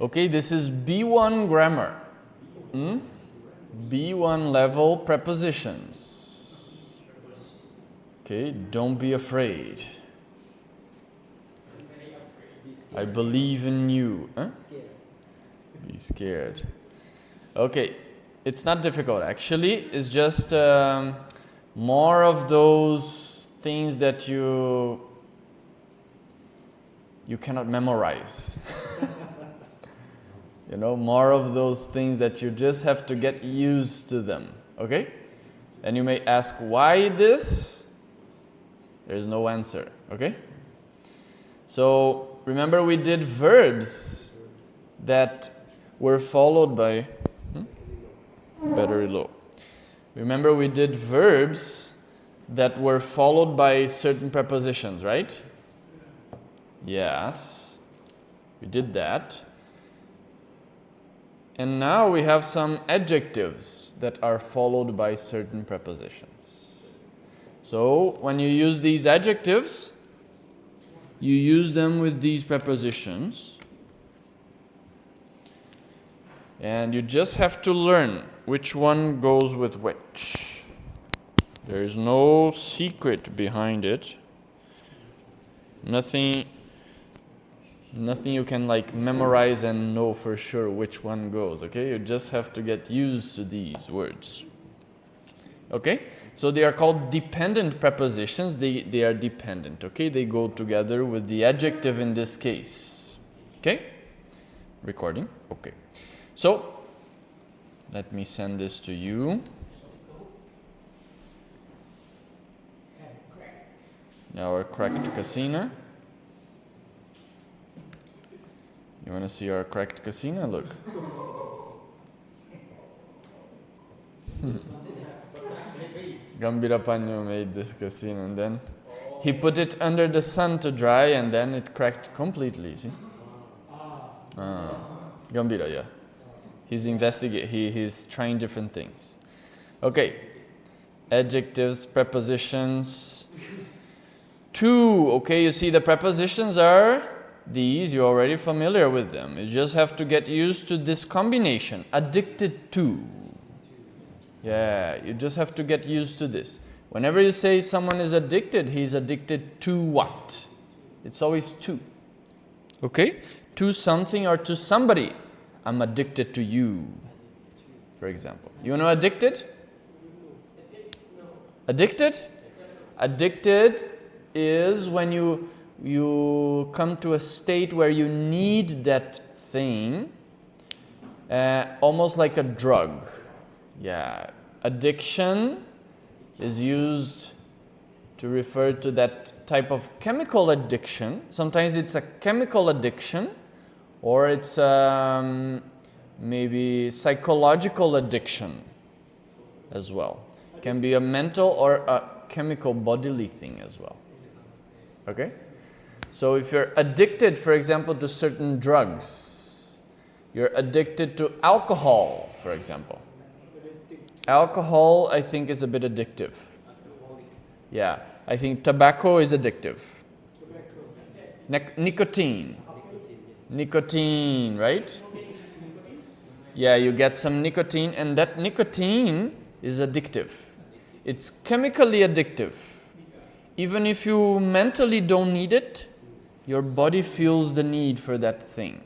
Okay, this is B1 grammar. B1 level prepositions. Okay, don't be afraid. I believe in you. Huh? Be scared. Okay, it's not difficult actually. It's just more of those things that you cannot memorize. You know, more of those things that you just have to get used to them. Okay? And you may ask, why this? There's no answer. Okay? So remember we did verbs that were followed by battery low. Remember we did verbs that were followed by certain prepositions, right? Yes, we did that. And now we have some adjectives that are followed by certain prepositions. So when you use these adjectives, you use them with these prepositions. And you just have to learn which one goes with which. There is no secret behind it. Nothing you can like memorize and know for sure which one goes, okay? You just have to get used to these words. Okay? So they are called dependent prepositions. They are dependent, okay? They go together with the adjective in this case. Okay? Recording? Okay. So, let me send this to you. Now our cracked casino. You want to see our cracked casino? Look. Gambira Panyo made this casino and then he put it under the sun to dry and then it cracked completely, see? Gambira, yeah. He's trying different things. Okay. Adjectives, prepositions. 2, okay, you see the prepositions are these, you're already familiar with them. You just have to get used to this combination, addicted to. Yeah, you just have to get used to this. Whenever you say someone is addicted, he's addicted to what? It's always to. Okay? To something or to somebody. I'm addicted to you, for example. You know addicted? Addicted? Addicted is when you come to a state where you need that thing, almost like a drug. Yeah, addiction is used to refer to that type of chemical addiction. Sometimes it's a chemical addiction, or it's maybe psychological addiction as well. It can be a mental or a chemical bodily thing as well. Okay? So if you're addicted, for example, to certain drugs, you're addicted to alcohol, for example. Alcohol, I think, is a bit addictive. Yeah, I think tobacco is addictive. Nicotine. Nicotine, right? Yeah, you get some nicotine, and that nicotine is addictive. It's chemically addictive. Even if you mentally don't need it, your body feels the need for that thing.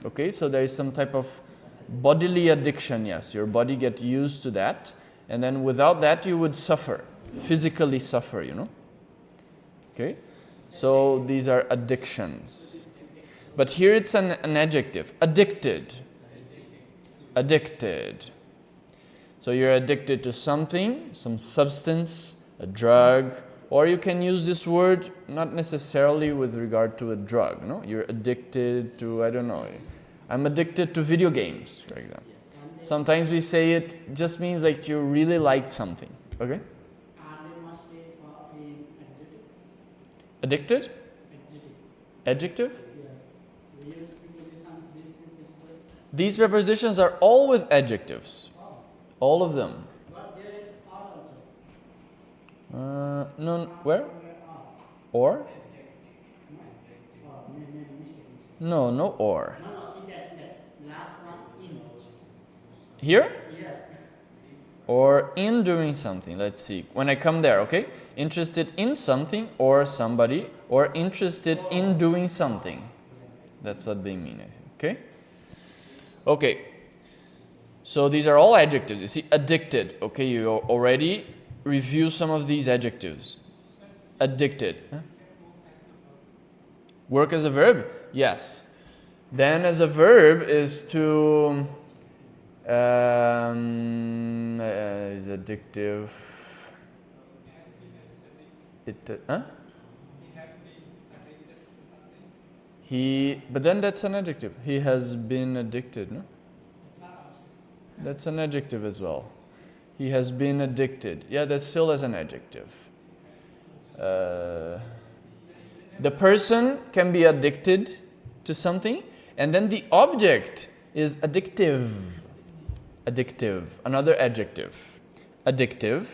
Okay, so there is some type of bodily addiction, yes. Your body gets used to that, and then without that you would suffer, physically suffer, you know. Okay, so these are addictions. But here it's an adjective, addicted. Addicted. So you're addicted to something, some substance, a drug, or you can use this word not necessarily with regard to a drug, no? You're addicted to, I don't know, I'm addicted to video games, for example. Sometimes we say it just means like you really like something, okay? Addicted? Adjective? These prepositions are all with adjectives. All of them. No, where? Or? No, no or. No, no, in that last one, in. Here? Yes. Or in doing something. Let's see. When I come there, okay? Interested in something or somebody, or interested in doing something. That's what they mean, I think. Okay? Okay. So these are all adjectives. You see, addicted. Okay, you already review some of these adjectives. Addicted. Huh? Work as a verb? Yes. Then as a verb is to is addictive. But then that's an adjective. He has been addicted, no? That's an adjective as well. He has been addicted. Yeah, that's still as an adjective. The person can be addicted to something, and then the object is addictive. Addictive, another adjective. Addictive.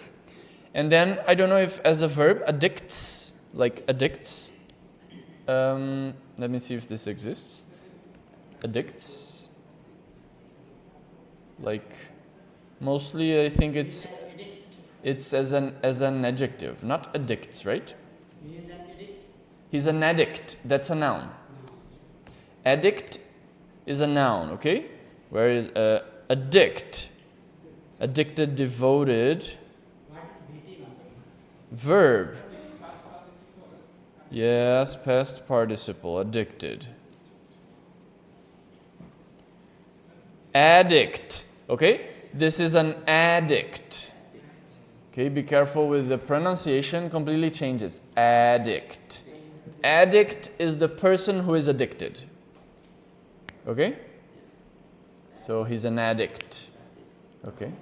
And then, I don't know if as a verb, addicts, like addicts. Let me see if this exists. Addicts. Like, mostly I think it's as an adjective, not addicts, right? He is an addict. He's an addict. That's a noun. Addict is a noun, okay? Whereas addict, addicted, devoted, What is BT? verb. Yes, past participle, addicted. Addict, okay? This is an addict. Okay, be careful with the pronunciation, completely changes. Addict. Addict is the person who is addicted. Okay? So he's an addict. Okay?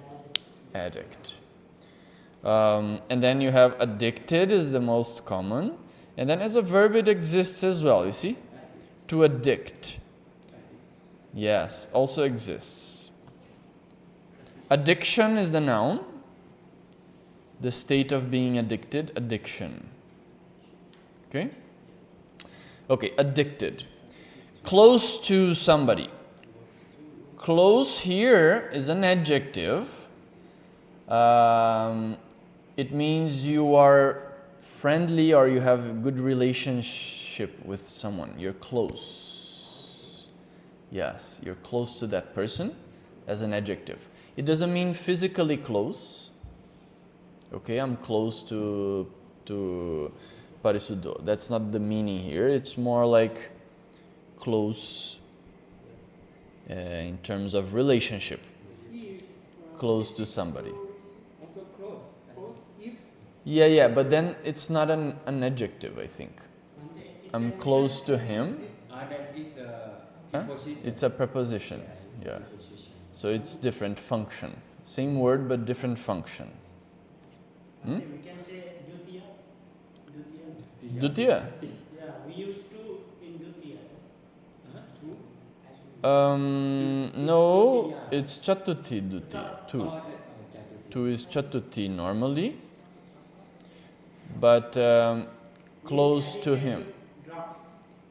Addict. And then you have addicted is the most common. And then as a verb it exists as well, you see? To addict. Yes, also exists. Addiction is the noun. The state of being addicted, addiction. Okay? Okay, addicted. Close to somebody. Close here is an adjective. It means you are friendly or you have a good relationship with someone. You're close. Yes, you're close to that person as an adjective. It doesn't mean physically close. Okay, I'm close to Parisudo. That's not the meaning here. It's more like close in terms of relationship. Close to somebody. Also close. Close if. Yeah, but then it's not an adjective, I think. I'm close to him. That is a Huh? preposition. It's a preposition. Yeah. So it's different function. Same word but different function. We can say Dutiya. Dutiya? Yeah, we use two in Dutiya. No, it's chatuthi duti. Two. Two is chatuthi normally. But close to him. Drugs.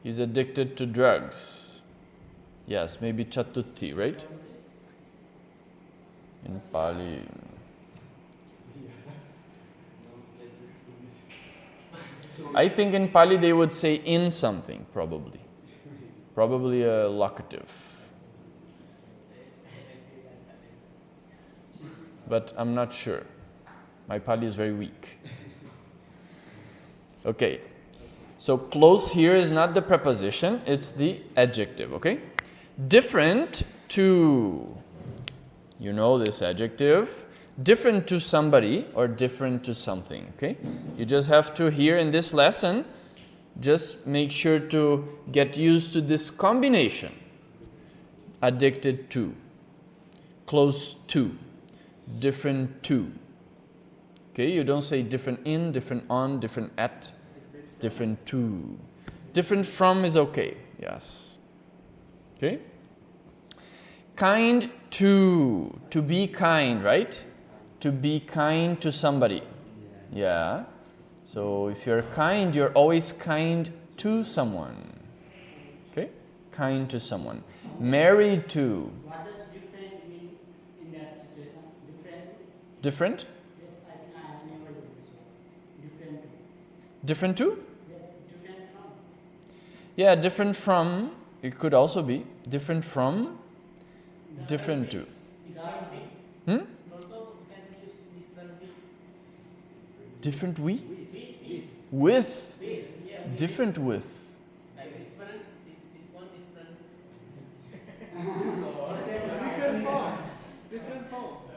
He's addicted to drugs. Yes, maybe chatuthi, right? In Pali. I think in Pali they would say in something, probably. Probably a locative. But I'm not sure. My Pali is very weak. Okay. So close here is not the preposition, it's the adjective, okay? Different to, you know this adjective. Different to somebody or different to something, okay? You just have to, here in this lesson, just make sure to get used to this combination. Addicted to, close to, different to. Okay, you don't say different in, different on, different at. It's different to. Different from is okay, yes. Okay? Kind to be kind, right? To be kind to somebody. Yeah. So if you're kind, you're always kind to someone. Okay? kind to someone. Married to. What does different mean in that situation? Different? Different? Yes, I think I have never heard this one. Different. Different to? Yes, different from. Yeah, different from. It could also be different from, different to. Hmm? Also, you can use different Different we? With. Different with. like this one different.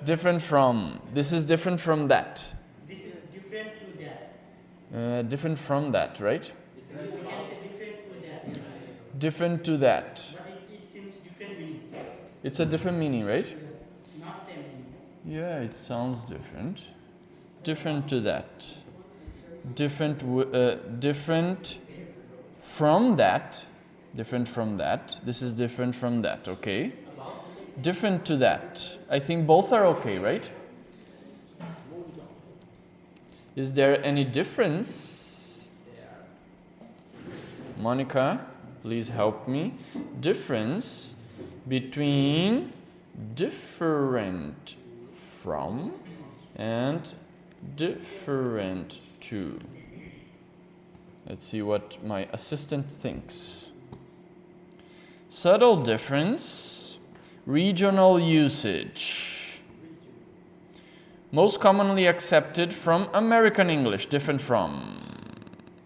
Different from. This is different from that. This is different to that. Different from that, right? We can say different to that. Different to that. But it seems different meanings. It's a different meaning, right? Yes. Not same meaning. Yeah, it sounds different. Different to that. Different from that. Different from that. This is different from that, okay? Different to that. I think both are okay, right? Is there any difference? Monica, please help me. Difference between different from and different to. Let's see what my assistant thinks. Subtle difference, regional usage. Most commonly accepted from American English, different from.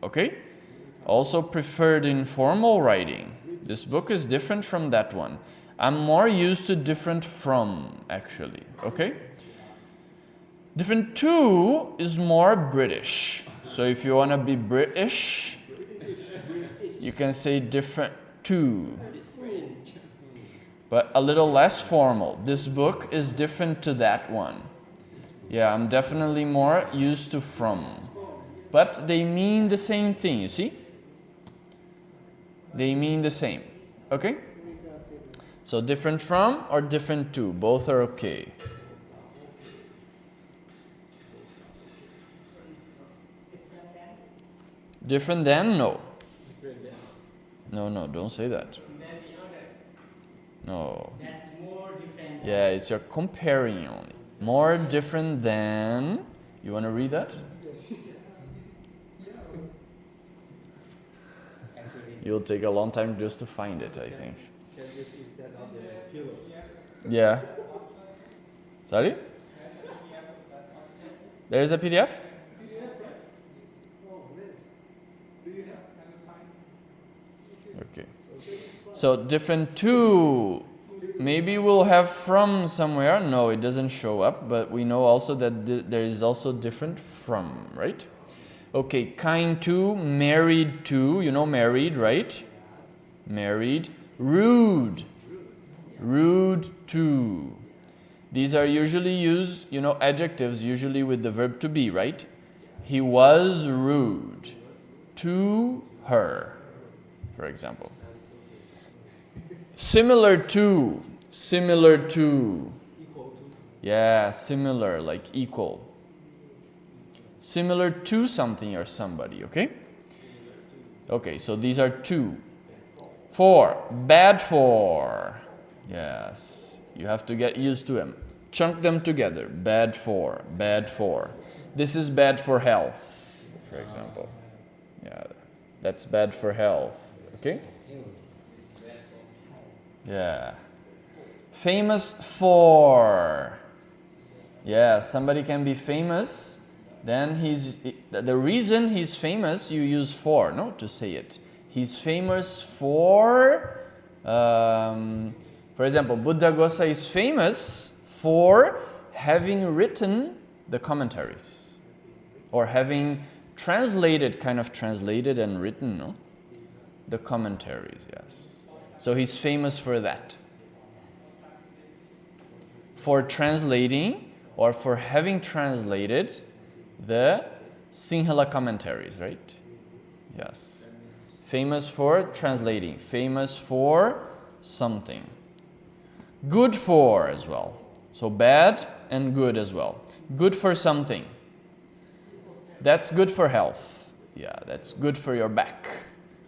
Okay? Also preferred in formal writing. This book is different from that one. I'm more used to different from, actually. Okay? Different to is more British. So if you want to be British, you can say different to. But a little less formal. This book is different to that one. Yeah, I'm definitely more used to from. But they mean the same thing, you see? They mean the same. Okay? So different from or different to, both are okay. Different than? No. No, don't say that. No. That's more different. Yeah, it's you're comparing only. More different than. You want to read that? You'll take a long time just to find it, I think. Yeah. Sorry? There is a PDF? Okay. So different to. Maybe we'll have from somewhere. No, it doesn't show up, but we know also that there is also different from, right? Okay, kind to, married to. You know married, right? Married. Rude. Rude to. These are usually used, adjectives usually with the verb to be, right? He was rude to her, for example. Similar to. Yeah, similar, like equal. Similar to something or somebody, okay? Okay, so these are two. For, bad for. Yes, you have to get used to them. Chunk them together. Bad for, bad for. This is bad for health, for example. Yeah, that's bad for health, okay? Yeah. Famous for. Yeah, somebody can be famous. Then the reason he's famous, you use for, no, to say it. He's famous for example, Buddhaghosa is famous for having written the commentaries. Or having translated and written, no? The commentaries, yes. So he's famous for that. For translating or for having translated the Sinhala commentaries, right? Yes. Famous for translating. Famous for something. Good for as well. So bad and good as well. Good for something. That's good for health. Yeah, that's good for your back.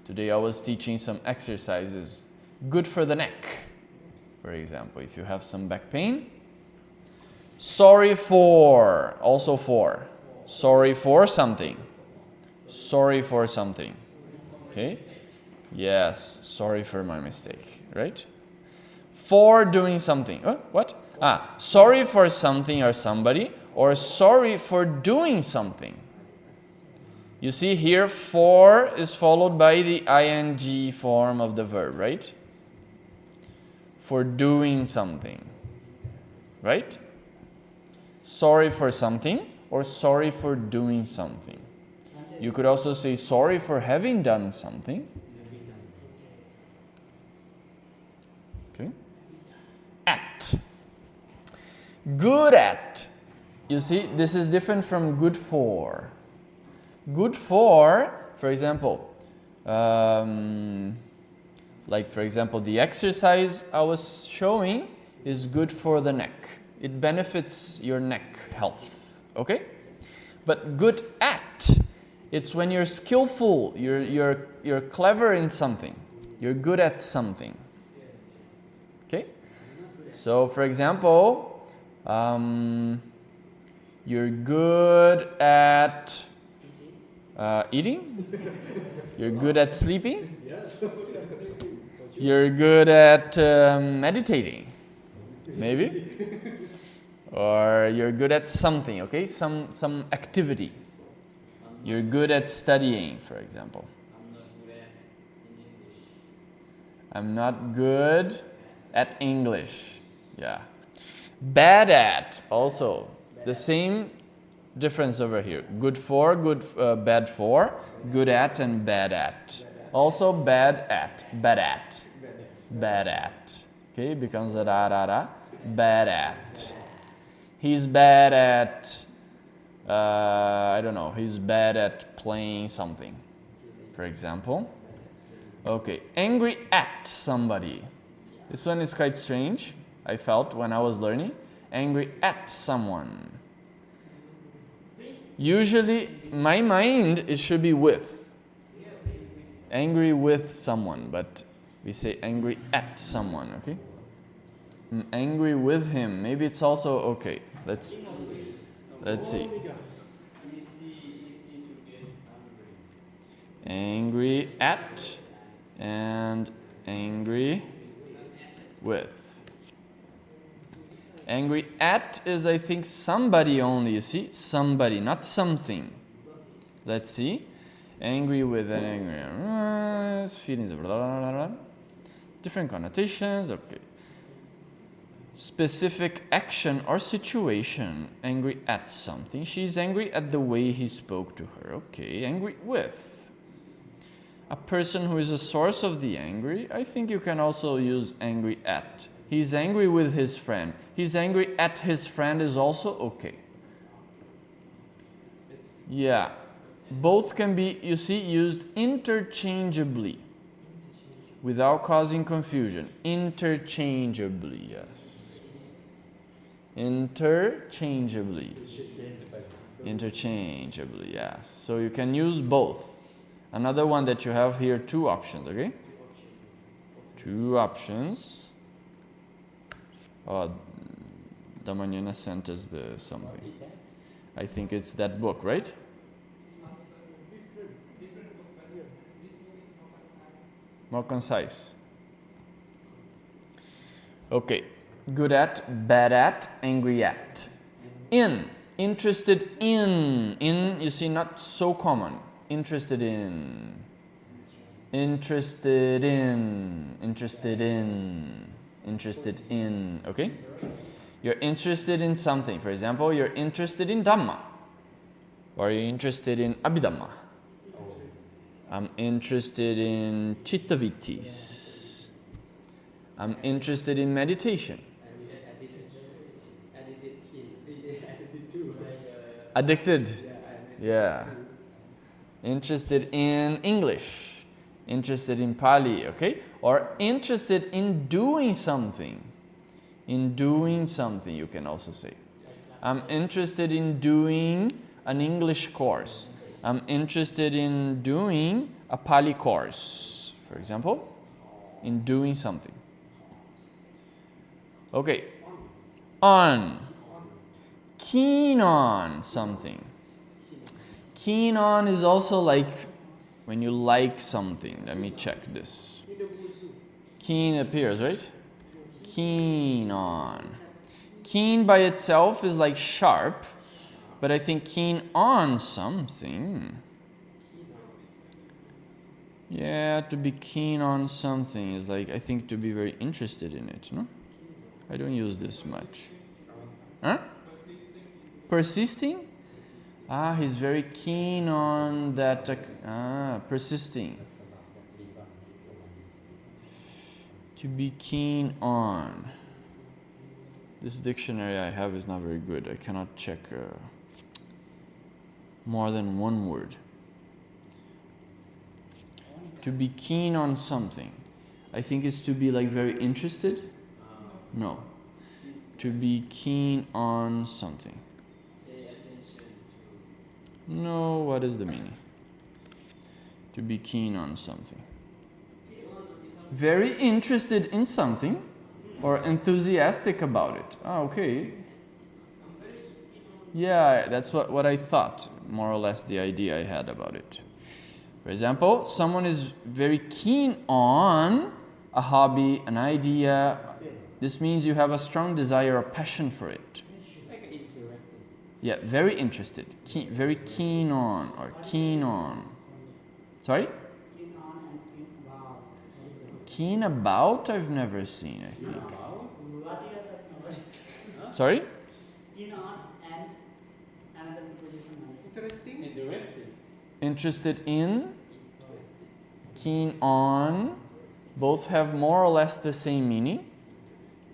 Today I was teaching some exercises Good for the neck. For example, if you have some back pain. Sorry for, also for. Sorry for something. Sorry for something. Okay? Yes, sorry for my mistake, right? For doing something. What? Sorry for something or somebody, or sorry for doing something. You see here, for is followed by the ing form of the verb, right? For doing something, right? Sorry for something, or sorry for doing something. You could also say sorry for having done something. Okay. At. Good at. You see, this is different from good for. Good for example, like for example, the exercise I was showing is good for the neck. It benefits your neck health, okay? But good at, it's when you're skillful, you're clever in something. You're good at something. Okay? So for example, you're good at eating? You're good at sleeping? You're good at meditating? Maybe? Or you're good at something, okay? Some activity. You're good at studying, for example. I'm not good at English. Yeah. Bad at, also. The same difference over here. Good for, bad for, good at, and bad at. Also bad at, bad at, bad at. Okay, becomes a ra. Bad at. He's bad at, I don't know, he's bad at playing something, for example. Okay, angry at somebody. This one is quite strange, I felt when I was learning. Angry at someone. Usually, my mind, it should be with. Angry with someone, but we say angry at someone, okay? I'm angry with him. Maybe it's also okay. Let's see. Angry at and angry with. Angry at is, I think, somebody only, you see? Somebody, not something. Let's see. Angry with and angry. Feelings of different connotations. Okay. Specific action or situation. Angry at something. She's angry at the way he spoke to her. Okay. Angry with. A person who is a source of the angry. I think you can also use angry at. He's angry with his friend. He's angry at his friend is also okay. Yeah. Both can be, you see, used interchangeably without causing confusion. Interchangeably, yes. Interchangeably. Interchangeably, yes. So you can use both. Another one that you have here, two options, okay? Two options. Oh, Da Mañana sent us the something. I think it's that book, right? More concise. Okay. Good at, bad at, angry at. In. Interested in. In, you see, not so common. Interested in. Interested in. Interested in. Interested in. Okay? You're interested in something. For example, you're interested in Dhamma. Or you're interested in Abhidhamma. I'm interested in Chittavittis. I'm interested in meditation. Addicted. Yeah. Interested in English. Interested in Pali, okay? Or interested in doing something. In doing something, you can also say. I'm interested in doing an English course. I'm interested in doing a Pali course, for example. in doing something. Okay. On. Keen on something. Keen on is also like when you like something. Let me check this. Keen appears, right? Keen on. Keen by itself is like sharp, but I think keen on something. Yeah, to be keen on something is like, I think, to be very interested in it, no? I don't use this much. Huh? Persisting? Ah, he's very keen on that. Persisting. To be keen on. This dictionary I have is not very good. I cannot check more than one word. To be keen on something. I think it's to be like very interested. No. To be keen on something. No, what is the meaning? To be keen on something. Very interested in something or enthusiastic about it. Ah, okay. Yeah, that's what I thought, more or less the idea I had about it. For example, someone is very keen on a hobby, an idea. This means you have a strong desire or passion for it. Yeah, very interested. Very keen on or keen on. Sorry? Keen on and keen about. Keen about I've never seen, I think. What do you have? Sorry? Keen on and another preposition. Interesting. Interested. Interested in, keen on, both have more or less the same meaning.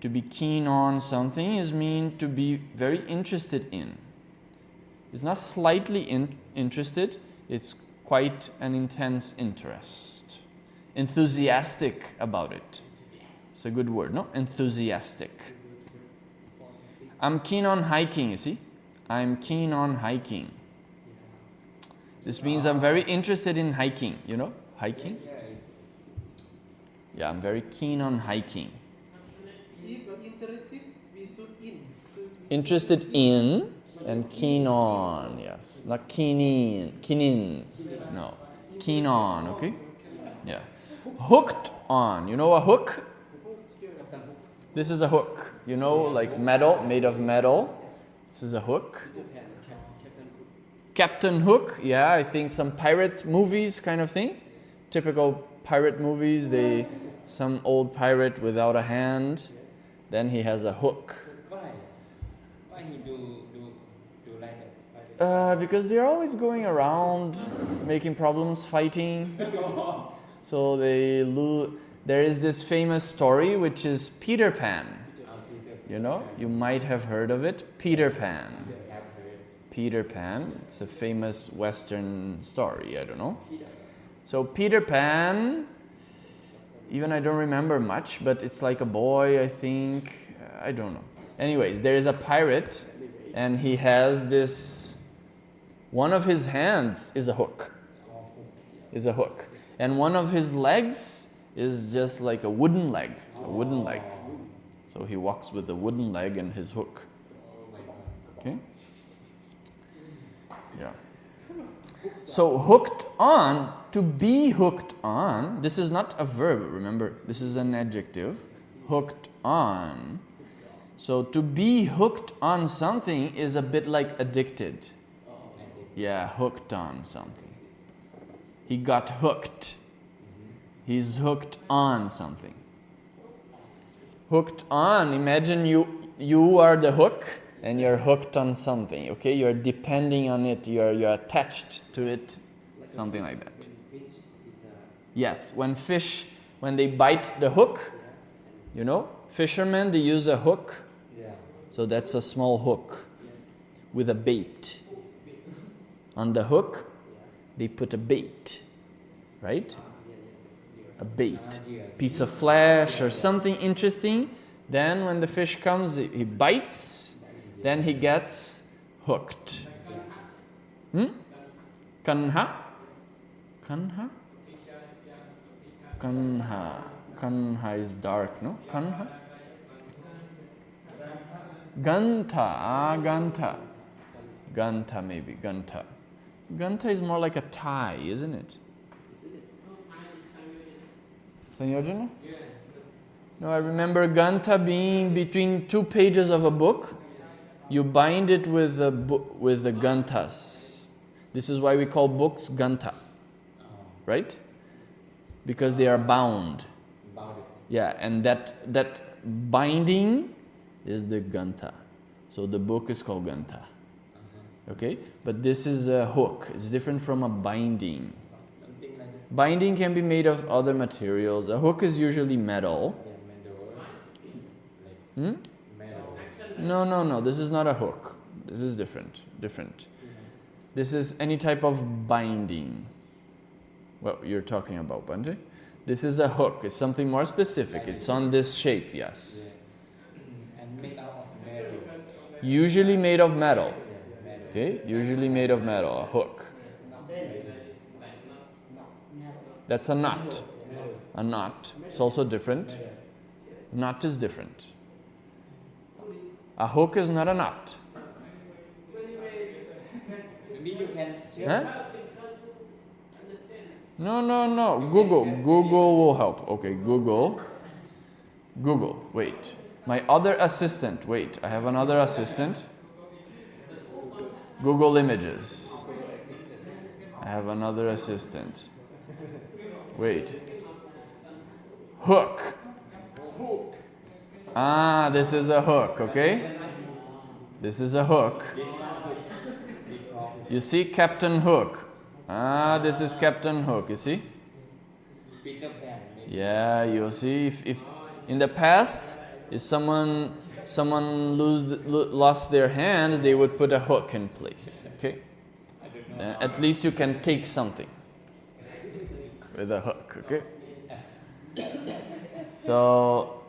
To be keen on something is mean to be very interested in. It's not slightly interested, it's quite an intense interest. Enthusiastic about it. It's a good word, no? Enthusiastic. I'm keen on hiking, you see? I'm keen on hiking. This means I'm very interested in hiking, you know? Hiking? Yeah, I'm very keen on hiking. If interested, we should in. Interested in and keen on, yes. Not keen in. No. Keen on, okay? Yeah. Hooked on. You know a hook? This is a hook. You know, like metal, made of metal. This is a hook. Captain Hook, yeah, I think some pirate movies kind of thing. Typical pirate movies, some old pirate without a hand, then he has a hook. Why he do like that? Because they're always going around making problems, fighting. So there is this famous story which is Peter Pan. You know, you might have heard of it. Peter Pan. Peter Pan. It's a famous Western story, I don't know. So Peter Pan, even I don't remember much, but it's like a boy, I think. I don't know. Anyways, there is a pirate, and he has this, one of his hands is a hook. And one of his legs is just like a wooden leg. So he walks with a wooden leg and his hook. Okay? Yeah. So hooked on, to be hooked on, this is not a verb, remember, this is an adjective. Hooked on. So to be hooked on something is a bit like addicted. Yeah, hooked on something. He got hooked. He's hooked on something. Hooked on, imagine you are the hook and you're hooked on something, okay? You're depending on it, you're attached to it, something like that. Yes, when they bite the hook, you know, fishermen, they use a hook. So that's a small hook with a bait. On the hook, they put a bait, right? A bait, piece of flesh or something interesting. Then when the fish comes, he bites, then he gets hooked. Kanha? Kanha is dark, no? Kanha? Ganta. Ganta. Ganta maybe. Ganta. Ganta is more like a tie, isn't it? Sanyojana? No, I remember Ganta being between 2 pages of a book. You bind it with the Gantas. This is why we call books Ganta. Right? Because they are bound. Yeah, and that binding is the Ganta. So the book is called Ganta. Okay? But this is a hook. It's different from a binding. Binding can be made of other materials. A hook is usually metal. No. This is not a hook. This is different. This is any type of binding. What you're talking about, Bante? This is a hook. It's something more specific. It's on this shape, yes. And made out of metal. Usually made of metal. Okay? Usually made of metal, a hook. That's a knot. A knot. It's also different. Knot is different. A hook is not a knot. Maybe you can Huh? No. Google will help. Okay, Google. Wait. My other assistant. Wait, I have another assistant. Google Images. I have another assistant. Wait. Hook. Ah, this is a hook, okay? This is a hook. You see Captain Hook. Ah, this is Captain Hook, you see? Peter Pan. Yeah, you'll see if in the past, if someone lost their hand, they would put a hook in place, okay? At least you can take something with a hook, okay? So,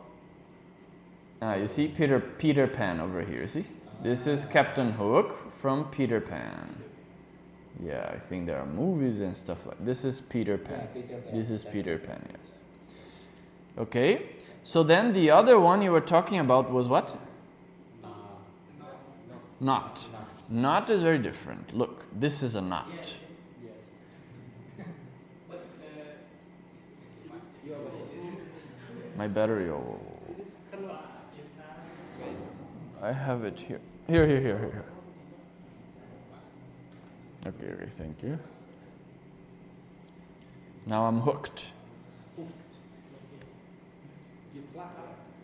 you see Peter Pan over here, see? This is Captain Hook from Peter Pan. Yeah, I think there are movies and stuff like this. Is Peter Pan. Yeah, Peter Pan. This is Peter Pan, yes. Okay, so then the other one you were talking about was what? Knot. Knot is very different. Look, this is a knot. My battery. Oh. I have it here. Here. Okay, thank you. Now I'm hooked.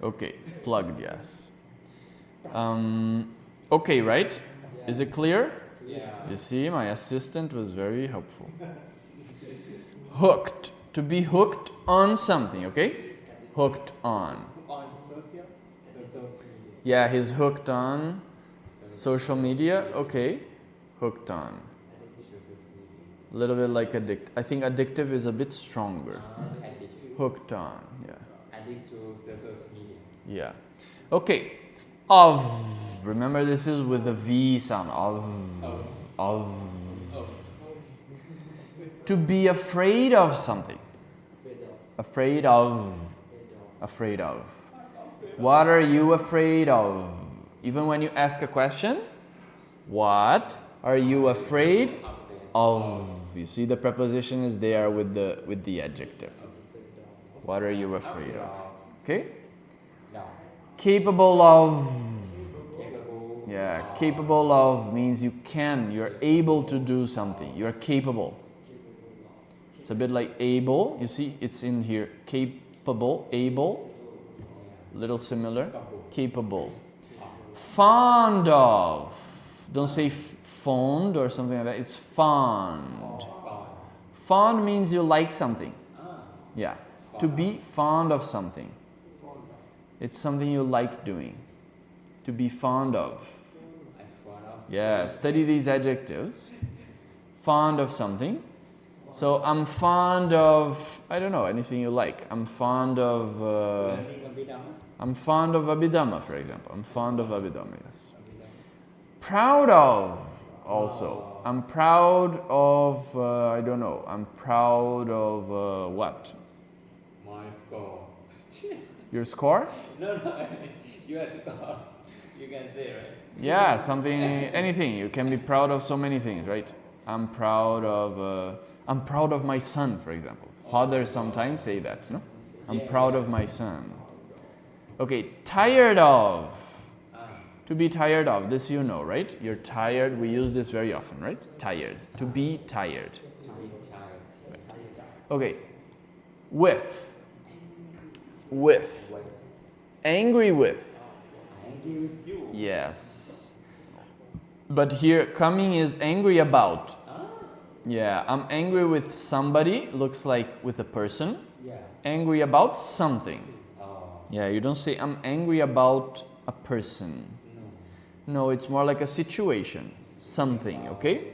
Okay, plugged, yes. Okay, right? Is it clear? Yeah. You see, my assistant was very helpful. Hooked. To be hooked on something, okay? Hooked on. On social media. Yeah, he's hooked on social media. Okay. Hooked on. A little bit like addict. I think addictive is a bit stronger. Hooked on. Yeah. Addict to social media. Yeah. Okay. Of. Remember, this is with the V sound. Of. To be afraid of something. Afraid of. Afraid of. What are you afraid of? Even when you ask a question, what are you afraid of? You see, the preposition is there with the adjective. What are you afraid of? Okay? Capable of. Yeah, capable of means you're able to do something. You're capable. It's a bit like able. You see, it's in here. Capable, able. Little similar. Capable. Fond of. Don't say fond or something like that. It's fond. Fond means you like something. Yeah. To be fond of something. It's something you like doing. To be fond of. Yeah, study these adjectives. Fond of something. So I'm fond of, I don't know, anything you like. I'm fond of Abhidhamma, for example. I'm fond of Abhidhamma, yes. Proud of, also. I'm proud of, I don't know. I'm proud of what? My score. Your score? No, no, you are score. You can say, right? Yeah, something, anything. You can be proud of so many things, right? I'm proud of my son, for example. Fathers sometimes say that, no? I'm proud of my son. Okay, tired of. To be tired of, this you know, right? You're tired, we use this very often, right? Tired, to be tired. Okay, with. Angry with. Angry with you. Yes. But here, coming is angry about. Yeah, I'm angry with somebody, looks like with a person. Yeah. Angry about something. Oh. Yeah, you don't say, I'm angry about a person. No, it's more like a situation, something, okay?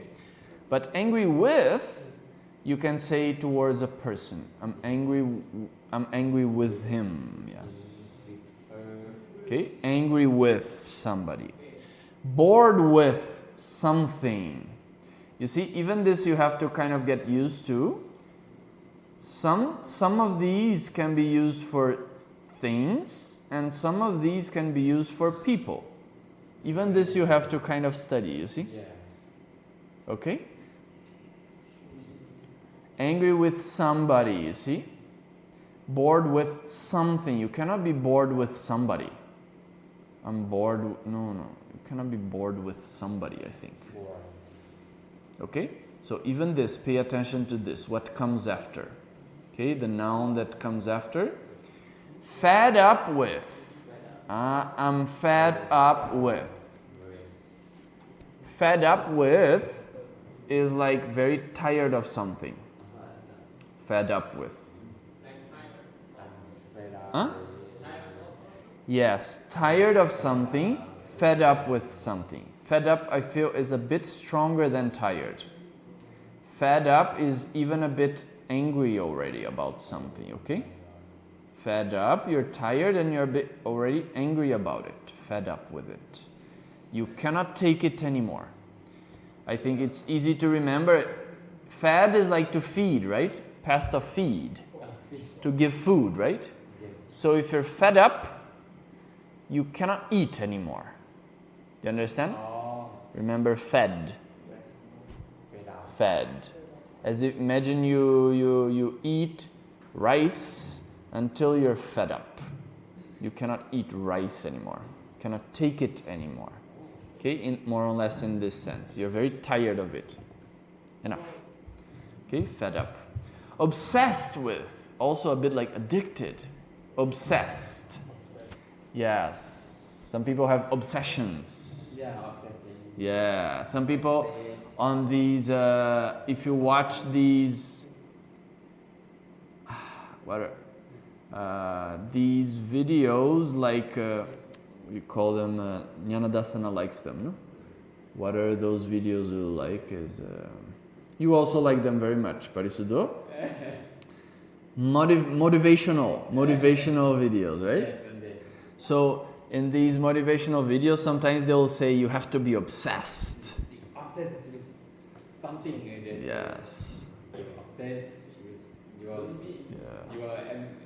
But angry with, you can say towards a person. I'm angry with him, yes. Okay, angry with somebody. Bored with something. You see, even this you have to kind of get used to. Some of these can be used for things, and some of these can be used for people. Even this you have to kind of study, you see? Yeah. Okay? Angry with somebody, you see? Bored with something. You cannot be bored with somebody. I'm bored. No. You cannot be bored with somebody, I think. Okay? So even this, pay attention to this. What comes after? Okay, the noun that comes after. Fed up with. I'm fed up with. Fed up with is like very tired of something. Fed up with. Huh? Yes, tired of something, fed up with something. Fed up, I feel, is a bit stronger than tired. Fed up is even a bit angry already about something, okay? Fed up, you're tired and you're a bit already angry about it. Fed up with it. You cannot take it anymore. I think it's easy to remember. Fed is like to feed, right? Past of feed. To give food, right? So if you're fed up, you cannot eat anymore. You understand? Remember fed. Fed. As if, imagine you eat rice until you're fed up. You cannot eat rice anymore. You cannot take it anymore. Okay, more or less in this sense. You're very tired of it. Enough. Okay, fed up. Obsessed with. Also a bit like addicted. Obsessed. Yes. Some people have obsessions. Yeah, obsessive. Yeah. Some people on these, if you watch these, these videos, like, we call them, Nyanadasana likes them, no? What are those videos you like? You also like them very much, Parisudo? Motivational videos, right? Yes, indeed. So in these motivational videos, sometimes they'll say you have to be obsessed. Obsessed with something. Yes. Obsessed with your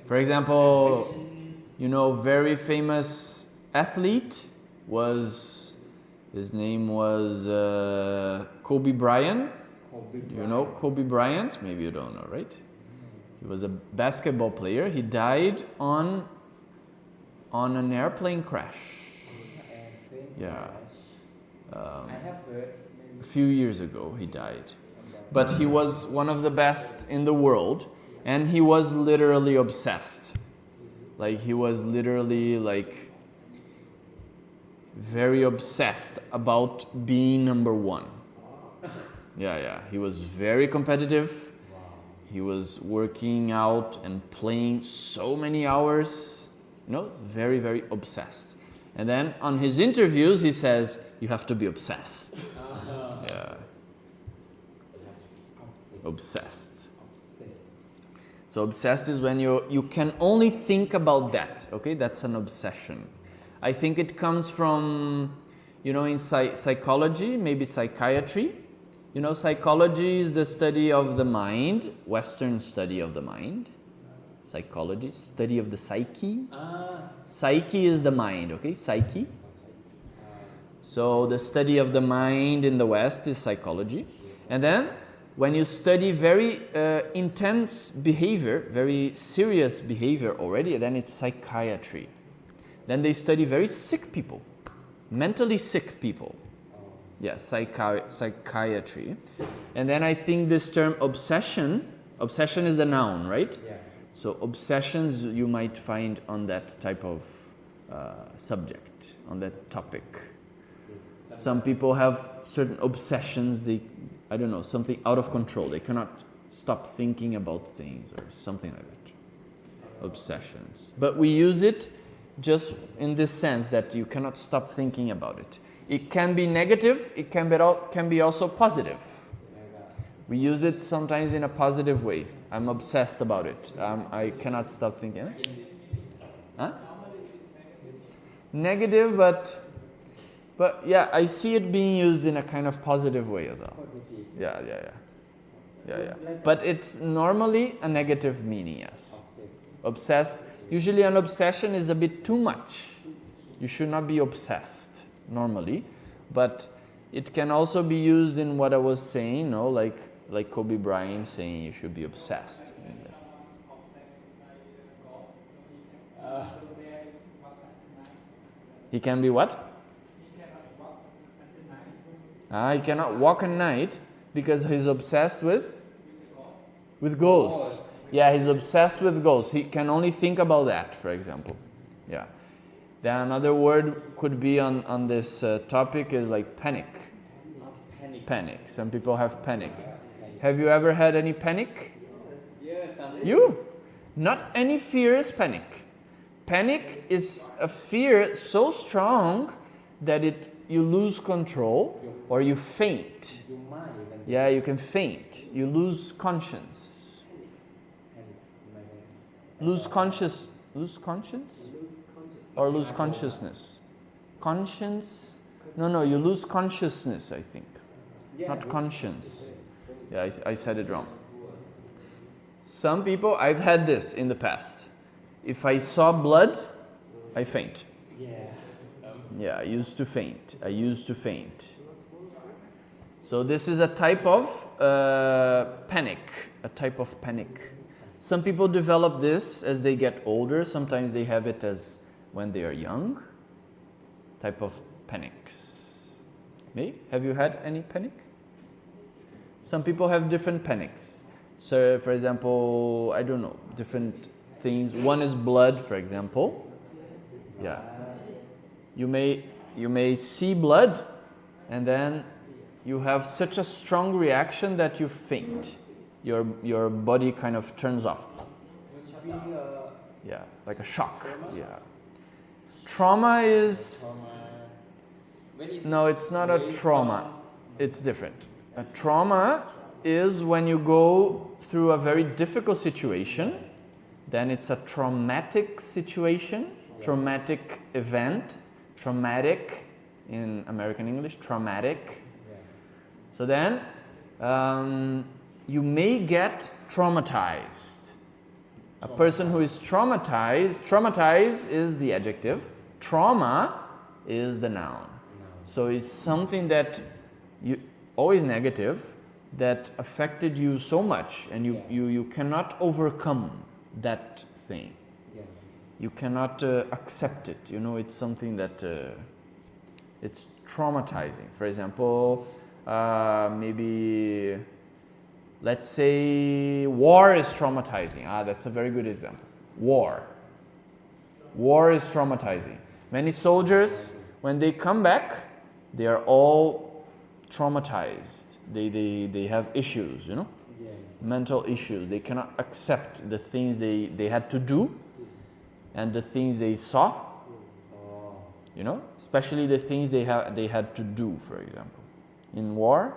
For example, you know, very famous athlete was, his name was Kobe Bryant. You know Kobe Bryant? Maybe you don't know, right? He was a basketball player. He died on an airplane crash. Yeah. I have heard. A few years ago he died. But he was one of the best in the world, and he was literally obsessed. Like, he was literally like very obsessed about being number one. Yeah. He was very competitive. He was working out and playing so many hours, you know, very, very obsessed. And then on his interviews, he says, you have to be obsessed. Yeah. Obsessed. So obsessed is when you can only think about that, okay? That's an obsession. I think it comes from, you know, in psychology, maybe psychiatry. You know, psychology is the study of the mind, Western study of the mind. Psychology, study of the psyche. Ah, Psyche is the mind, okay? Psyche. So the study of the mind in the West is psychology. And then when you study very intense behavior, very serious behavior already, then it's psychiatry. Then they study very sick people, mentally sick people. Yeah, psychiatry. And then I think this term obsession is the noun, right? yeah. So obsessions you might find on that type of subject, on that topic. Some people have certain obsessions, I don't know, something out of control. They cannot stop thinking about things or something like that. Obsessions. But we use it just in this sense that you cannot stop thinking about it. It can be negative, it can be also positive. We use it sometimes in a positive way. I'm obsessed about it. I cannot stop thinking. Huh? Negative, but yeah, I see it being used in a kind of positive way as well. Positive. Yeah. But it's normally a negative meaning, yes. Obsessed. Usually an obsession is a bit too much. You should not be obsessed normally, but it can also be used in what I was saying, no? Like Kobe Bryant saying you should be obsessed. He can be what? He cannot walk at night because he's obsessed with ghosts. Yeah, he's obsessed with ghosts. He can only think about that, for example. Yeah. Then another word could be on this topic is like panic. Panic. Some people have panic. Have you ever had any panic? Yes, You? Not any fear is panic. Panic is a fear so strong that you lose control or you faint. Yeah, you can faint. You lose conscience. Lose conscience? Or lose consciousness? Conscience? No, you lose consciousness, I think. Not conscience. Yeah, I said it wrong. Some people, I've had this in the past. If I saw blood, I faint. Yeah, I used to faint. So this is a type of panic. Some people develop this as they get older. Sometimes they have it as when they are young. Type of panics. Me? Have you had any panic? Some people have different panics. So, for example, I don't know, different things. One is blood, for example. Yeah. You may see blood, and then you have such a strong reaction that you faint. Your body kind of turns off. Yeah, like a shock. Yeah. Trauma is... No, it's not a trauma. It's different. A trauma is when you go through a very difficult situation, then it's a traumatic situation, traumatic event, traumatic in American English, traumatic. So then you may get traumatized. A person who is traumatized is the adjective, trauma is the noun. So it's something that always negative, that affected you so much and you cannot overcome that thing. You cannot accept it. You know, it's something that it's traumatizing. For example, maybe let's say war is traumatizing. That's a very good example. War is traumatizing. Many soldiers, when they come back, they are all traumatized. They have issues, you know, mental issues. They cannot accept the things they had to do and the things they saw, you know, especially the things they had to do, for example. In war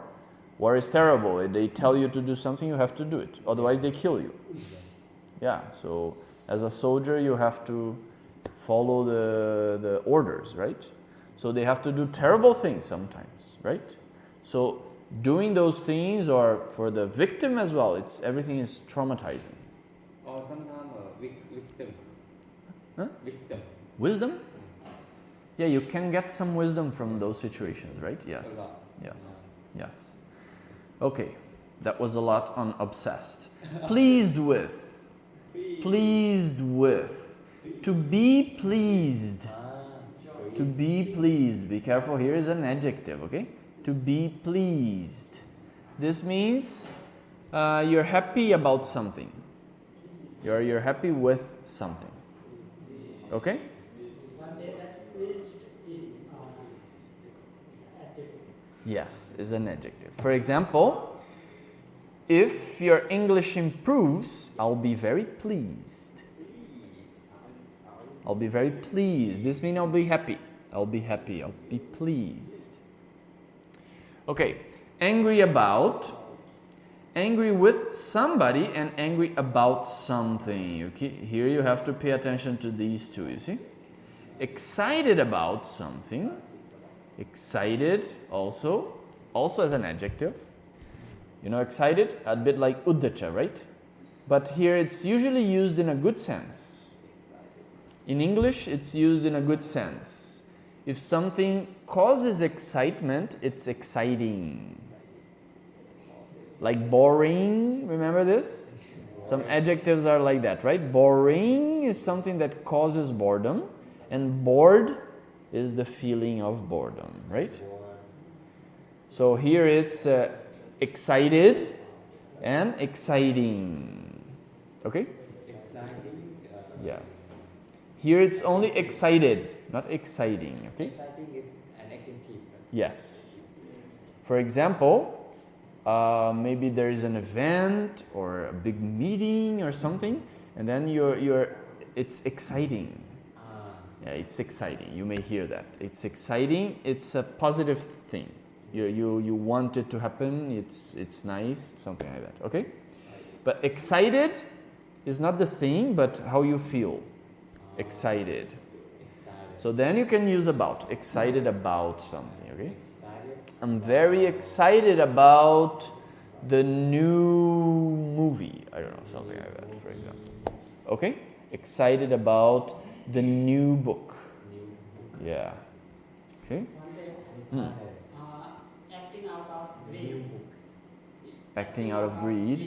is terrible. They tell you to do something, you have to do it. Otherwise, they kill you. Yeah, so as a soldier, you have to follow the orders, right? So they have to do terrible things sometimes, right? So doing those things, or for the victim as well, everything is traumatizing. Or sometimes Wisdom. Wisdom? Yeah, you can get some wisdom from those situations, right? Yes. A lot. Yes. Yes. Okay, that was a lot on obsessed. Pleased with. Pleased with. To be pleased. To be pleased. Be careful, here is an adjective, okay? To be pleased. This means you're happy about something. You're happy with something. Okay? One day that pleased is adjective. Yes, is an adjective. For example, if your English improves, I'll be very pleased. I'll be very pleased. This means I'll be happy. I'll be happy. I'll be pleased. Okay, angry about, angry with somebody and angry about something. Okay, here you have to pay attention to these two, you see? Excited about something. Excited also as an adjective. You know, excited, a bit like uddacha, right? But here it's usually used in a good sense. In English, it's used in a good sense. If something causes excitement, it's exciting. Like boring, remember this? Some adjectives are like that, right? Boring is something that causes boredom, and bored is the feeling of boredom, right? So here it's excited and exciting. Okay? Exciting. Yeah. Here it's only excited, not exciting. Okay? Exciting is an adjective. Yes. For example, maybe there is an event or a big meeting or something, and then it's exciting. Yeah, it's exciting. You may hear that. It's exciting. It's a positive thing. You want it to happen. It's nice. Something like that. Okay. But excited is not the thing, but how you feel. Excited. So then you can use about. Excited about something. Okay. I'm very excited about the new movie. I don't know, something like that, for example. Okay. Excited about the new book. Yeah. Okay. Acting out of greed. Acting out of greed.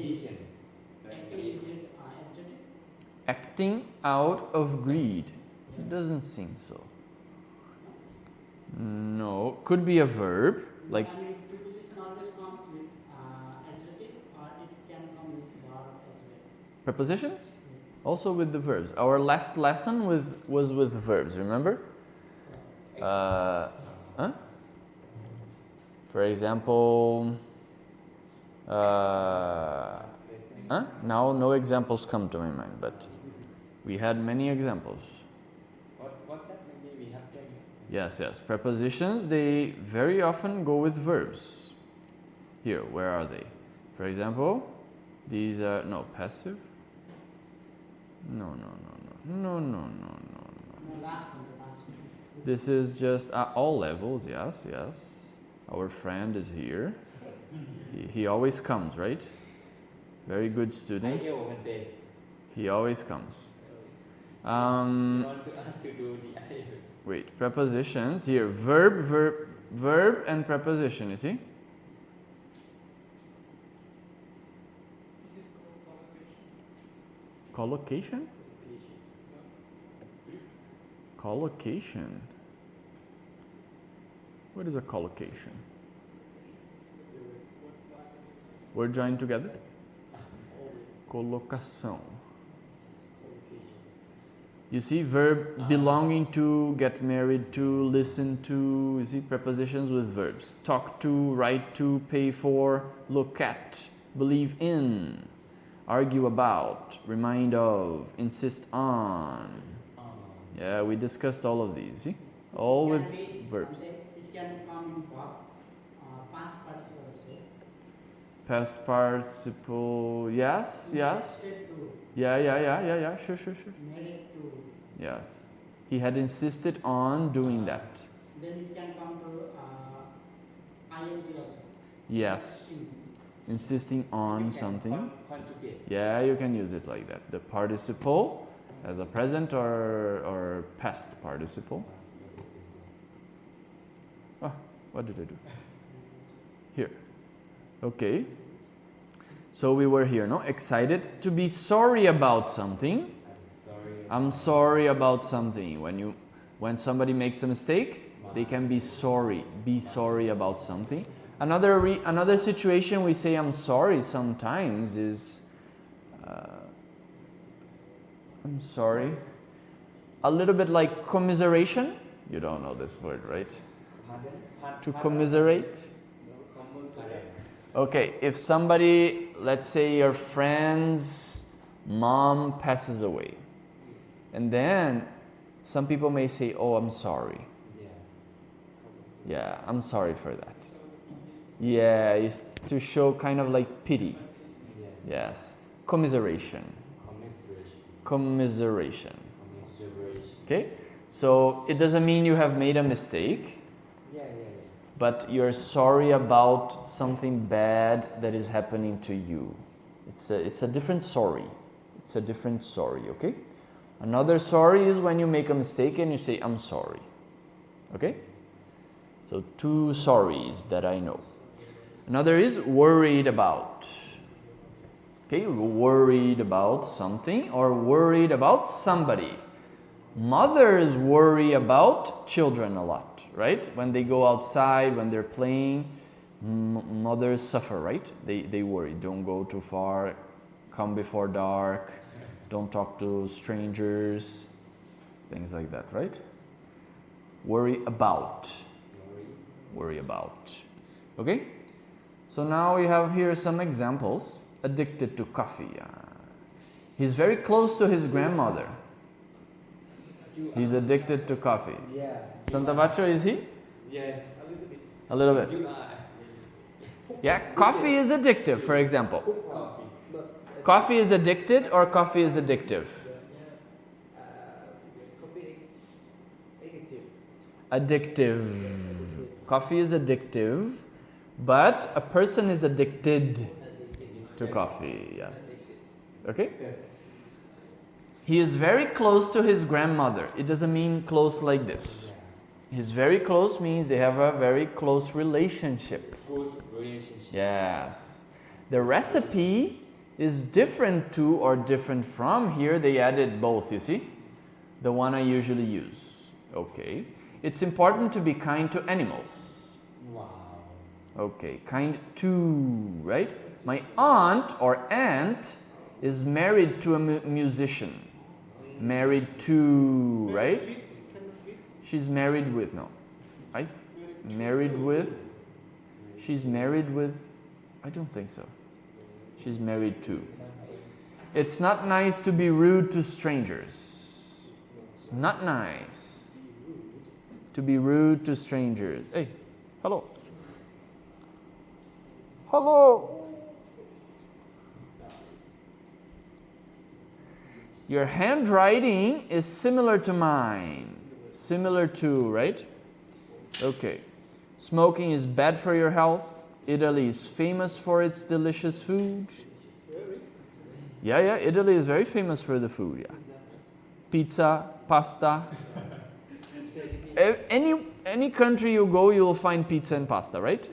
Acting is it adjective? Acting out of greed. It doesn't seem so. No. Could be a verb. Like. I mean, preposition always comes with adjective, or it can come with verb as well. Prepositions? Also with the verbs. Our last lesson was with verbs, remember? For example, now no examples come to my mind, but we had many examples. What's that? Maybe we have said. Yes. Prepositions, they very often go with verbs. Here, where are they? For example, these are, no, passive. No. No, last one. This is just at all levels, yes. Our friend is here. He always comes, right? Very good student. He always comes. You want to do the IELTS. Wait, prepositions. Here, verb and preposition, you see? Collocation? Collocation. What is a collocation? Word joined together? Colocação. You see, verb belonging to, get married to, listen to. You see, prepositions with verbs. Talk to, write to, pay for, look at, believe in, argue about, remind of, insist on. Yeah, we discussed all of these. See? All with verbs. It can come in verb, past participle also. Past participle, yes. Insisted to. Yeah, sure. Married to. Yes. He had insisted on doing that. Then it can come to ing also. Yes. Insisting on something. Conjugate. Yeah, you can use it like that. The participle As a present or past participle? Oh, what did I do? Here. Okay. So we were here, no? Excited to be sorry about something. I'm sorry about something. When somebody makes a mistake, they can be sorry. Be sorry about something. Another situation we say I'm sorry sometimes is I'm sorry. A little bit like commiseration. You don't know this word, right? To commiserate. Okay, if somebody, let's say your friend's mom passes away, and then some people may say, oh, I'm sorry. Yeah, I'm sorry for that. Yeah, it's to show kind of like pity. Yes, commiseration. Commiseration. Okay, so it doesn't mean you have made a mistake. But you're sorry about something bad that is happening to you. It's a different sorry. It's a different sorry, okay? Another sorry is when you make a mistake and you say, I'm sorry. Okay? So 2 sorries that I know. Another is worried about. Okay, worried about something or worried about somebody. Mothers worry about children a lot. Right? When they go outside, when they're playing, mothers suffer, right? They worry. Don't go too far, come before dark, don't talk to strangers, things like that, right? Worry about. Worry about. Okay? So now we have here some examples. Addicted to coffee. He's very close to his grandmother. He's addicted to coffee. Yeah. Santavacho, is he? Yes. A little bit. You are. Yeah, coffee is addictive, for example. Coffee. Coffee is addicted or coffee is addictive? Addictive. Coffee is addictive, but a person is addicted to coffee, yes. Okay? He is very close to his grandmother. It doesn't mean close like this. His very close means they have a very close relationship. Close relationship. Yes. The recipe is different to or different from. Here they added both, you see? The one I usually use. Okay. It's important to be kind to animals. Wow. Okay, kind to, right? My aunt or aunt is married to a musician. Married to, right? She's married with, no. Married with, she's married with, I don't think so. She's married to. It's not nice to be rude to strangers. It's not nice to be rude to strangers. Hey, hello. Hello. Your handwriting is similar to mine. Similar to, right? Okay. Smoking is bad for your health. Italy is famous for its delicious food. Yeah, Italy is very famous for the food, yeah. Pizza, pasta. Any country you go, you will find pizza and pasta, right?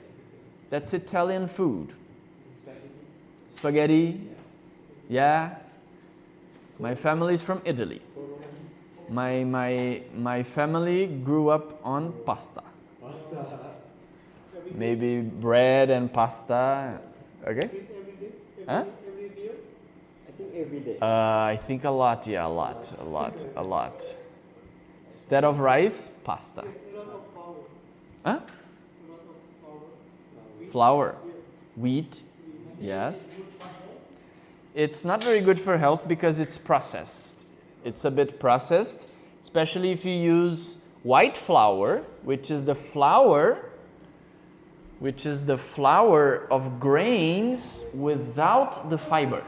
That's Italian food. Spaghetti. Yeah. My family is from Italy. My family grew up on pasta. Maybe bread and pasta. Okay? Huh? I think every day. I think a lot, yeah, a lot. Instead of rice, pasta. Huh? Flour. Wheat. Yes. It's not very good for health because it's processed. It's a bit processed, especially if you use white flour, which is the flour of grains without the fiber.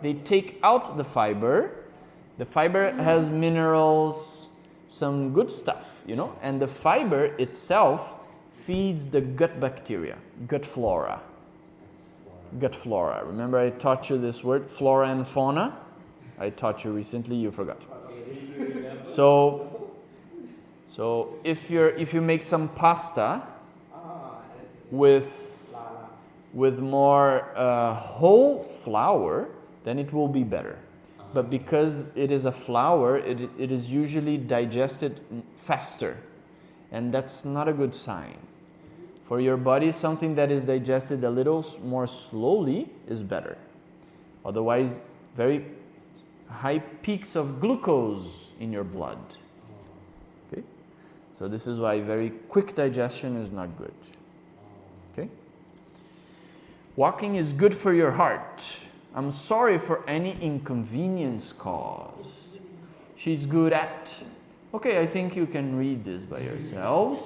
They take out the fiber. The fiber has minerals, some good stuff, you know, and the fiber itself feeds the gut bacteria, gut flora. Gut flora. Remember I taught you this word, flora and fauna? I taught you recently, you forgot. So if you make some pasta with more whole flour, then it will be better. But because it is a flour, it is usually digested faster, and that's not a good sign. For your body, something that is digested a little more slowly is better. Otherwise, very high peaks of glucose in your blood. Okay? So this is why very quick digestion is not good. Okay? Walking is good for your heart. I'm sorry for any inconvenience caused. She's good at. Okay, I think you can read this by yourselves.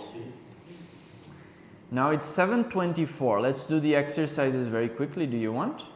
Now it's 7:24. Let's do the exercises very quickly. Do you want?